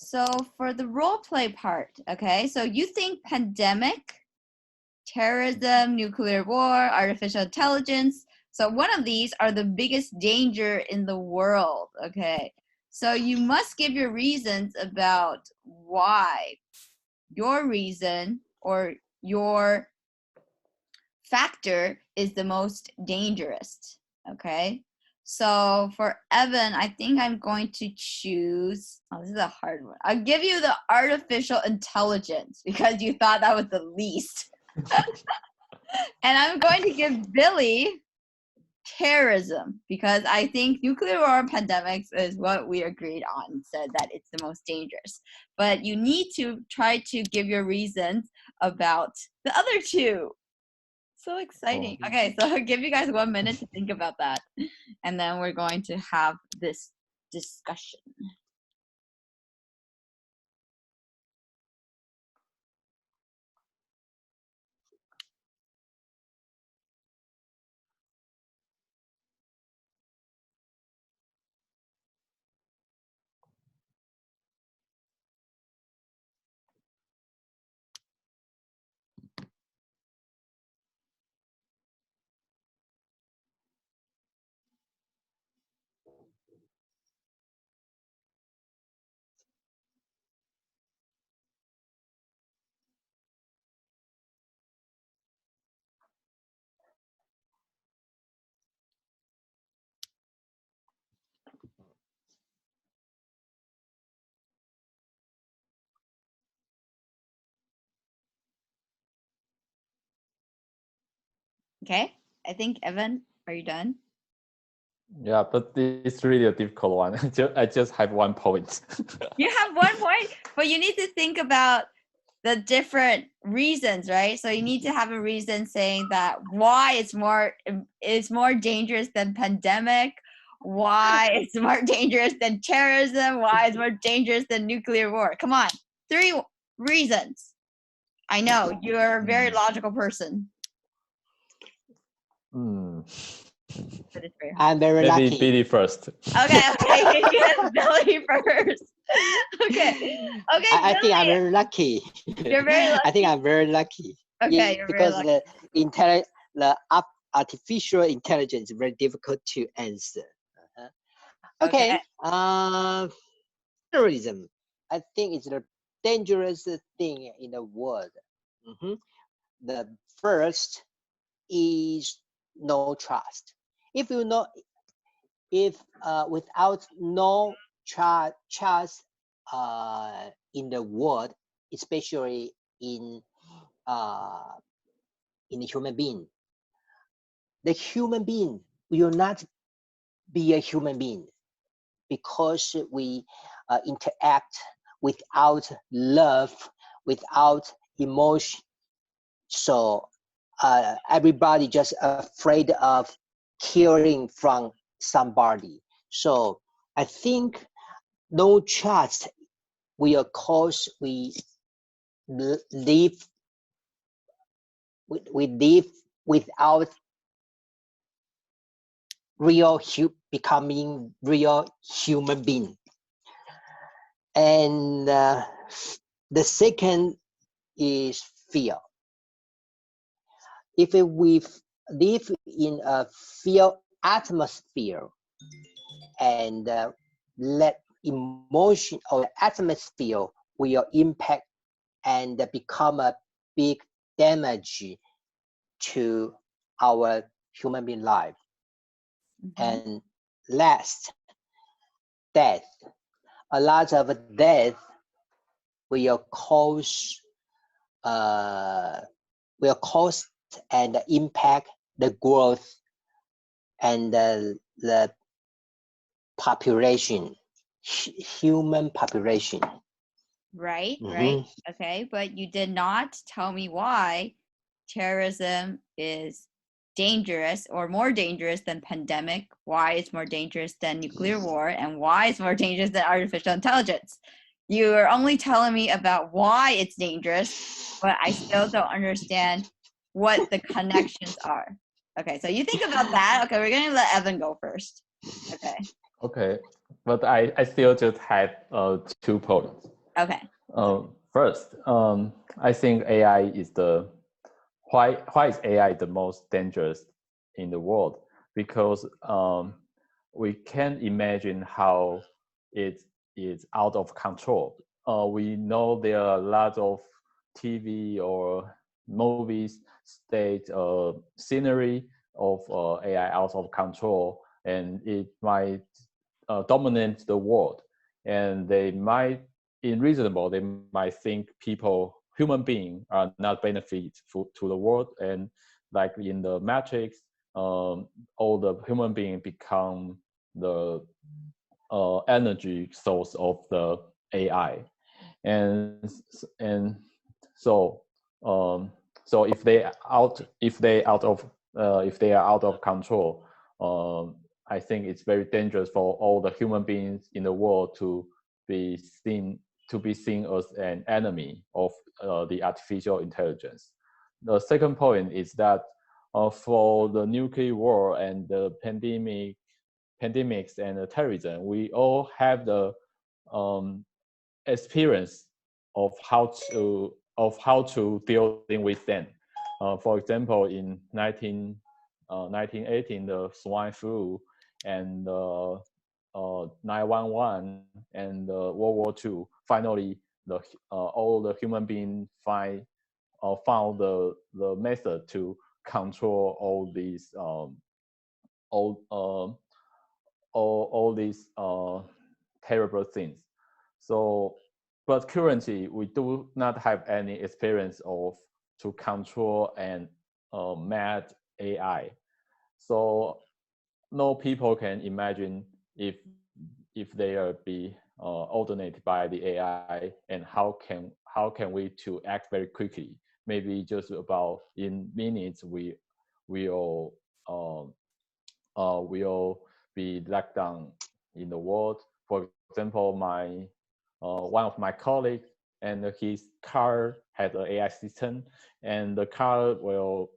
So for the role play part, okay, so you think pandemic, terrorism, nuclear war, artificial intelligence. So one of these are the biggest danger in the world, okay? So you must give your reasons about why your reason or your factor is the most dangerous, okay? So for Evan, I think I'm going to choose, oh, this is a hard one. I'll give you the artificial intelligence because you thought that was the least. And I'm going to give Billy terrorism because I think nuclear war and pandemics is what we agreed on, said that it's the most dangerous. But you need to try to give your reasons about the other two. So exciting. Okay, so I'll give you guys 1 minute to think about that. And then we're going to have this discussion. Okay, I think Evan, are you done? Yeah, but it's really a difficult one. I just have 1 point. You have 1 point, but you need to think about the different reasons, right? So you need to have a reason saying that why it's more dangerous than pandemic, why it's more dangerous than terrorism, why it's more dangerous than nuclear war. Come on, 3 reasons. I know you're a very logical person. But it's very hard. I'm very lucky. Maybe Billy first. Okay, yes, Billy first. Okay. I think I'm very lucky. You're very lucky. I think I'm very lucky. Okay, yeah, you're because very lucky. the artificial intelligence is very difficult to answer. Okay. Terrorism. I think it's the dangerous thing in the world. The first is no trust. If without no trust in the world, especially in the human being, the human being will not be a human being because we interact without love, without emotion. So everybody just afraid of hearing from somebody. So I think no trust will cause we live without becoming real human being. And the second is fear. If we live in a fear atmosphere and let emotion or atmosphere will impact and become a big damage to our human being life. And last, death. A lot of death will cause and impact the growth and the population, human population. Right, right. Okay, but you did not tell me why terrorism is dangerous or more dangerous than pandemic, why it's more dangerous than nuclear war, and why it's more dangerous than artificial intelligence. You are only telling me about why it's dangerous, but I still don't understand what the connections are. Okay, so you think about that. Okay, we're going to let Evan go first. Okay. Okay. but I still just have 2 points. Okay. First, I think AI is why is AI the most dangerous in the world? Because we can't imagine how it is out of control. We know there are a lot of TV or movies state scenery of AI out of control, and it might dominate the world. And they might, unreasonable, they might think human beings are not benefit to the world. And like in the Matrix, all the human beings become the energy source of the AI. And so if they are out of control, I think it's very dangerous for all the human beings in the world to be seen as an enemy of the artificial intelligence. The second point is that for the nuclear war and the pandemics and the terrorism, we all have the experience of how to dealing with them. For example, in 1918, the swine flu and 9/11 and World War II. Finally, all the human beings found the method to control all these terrible things. So, but currently we do not have any experience to control and mad AI. So no people can imagine if they are be alternated by the AI, and how can we to act very quickly. Maybe just about in minutes we'll be locked down in the world. For example, one of my colleagues, and his car has an AI system, and the car will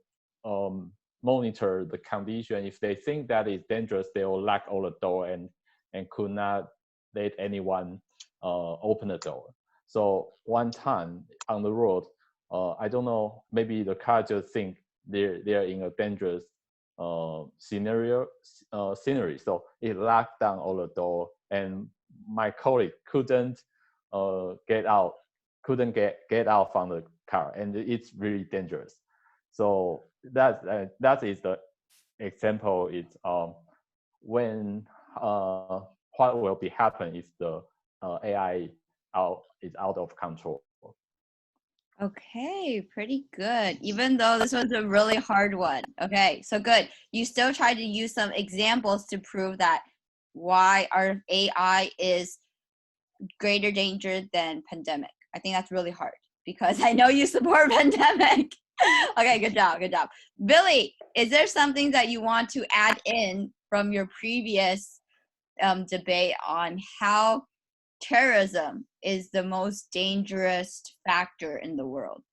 monitor the condition. If they think that is dangerous, they will lock all the door and could not let anyone open the door. So one time on the road, I don't know, maybe the car just think they're in a dangerous scenery. So it locked down all the door, and my colleague couldn't get out from the car, and it's really dangerous. So that is the example. It's when what will be happen if the AI is out of control. Okay, pretty good. Even though this was a really hard one. Okay, so good. You still tried to use some examples to prove that why our AI is greater danger than pandemic. I think that's really hard because I know you support pandemic. Okay, good job. Billy, is there something that you want to add in from your previous debate on how terrorism is the most dangerous factor in the world?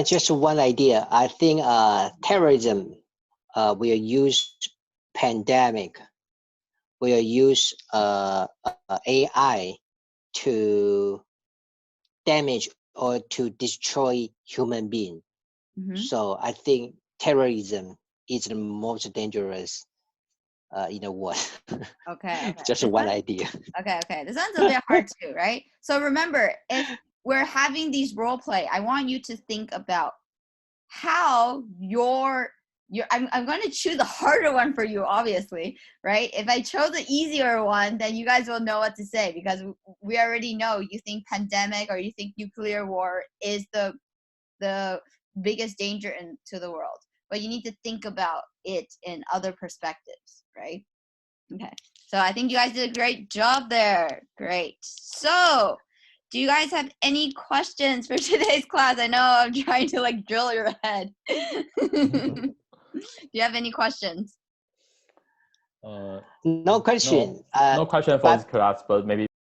Just one idea. I think terrorism will use pandemic, will use AI to damage or to destroy human being. Mm-hmm. So I think terrorism is the most dangerous in the world. Okay. Just one idea. Okay. This one's a bit hard too, right? So remember, if we're having these role play, I want you to think about how I'm going to choose the harder one for you, obviously, right? If I chose the easier one, then you guys will know what to say, because we already know you think pandemic or you think nuclear war is the biggest danger to the world. But you need to think about it in other perspectives, right? Okay. So I think you guys did a great job there. Great. So do you guys have any questions for today's class? I know I'm trying to drill your head. Do you have any questions? No question. No question for this class, but maybe